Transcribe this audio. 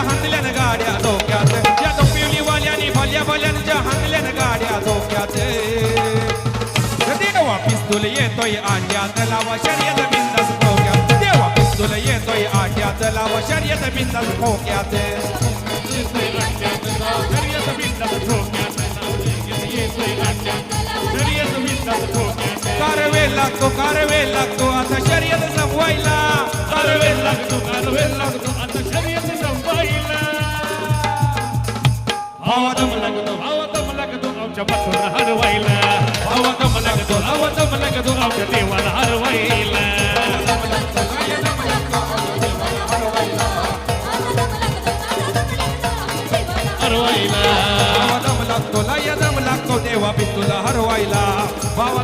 हाणल्यान गाड्या धोक्यात या डोंबिवलीवाल्यानी भल्या भल्यांच्या हाणल्यान गाड्या धोक्यात देवा पिस्तूल येतोय आट्यात लावा शर्यत बिंदास ठोक्यात देवा पिस्तूल येतोय आट्यात लावा शर्यत बिंदास ठोक्यात कारवे लागतो आता शर्यत संपवायला कारवे लागतो आता शर्यत संपवायला भावा दम लागतो आमच्या बाजूला हरवायला भावा दम लागतो आमच्या देवाला हरवायला हरवायला दम लागतो देवा पिस्तूला हरवायला भावा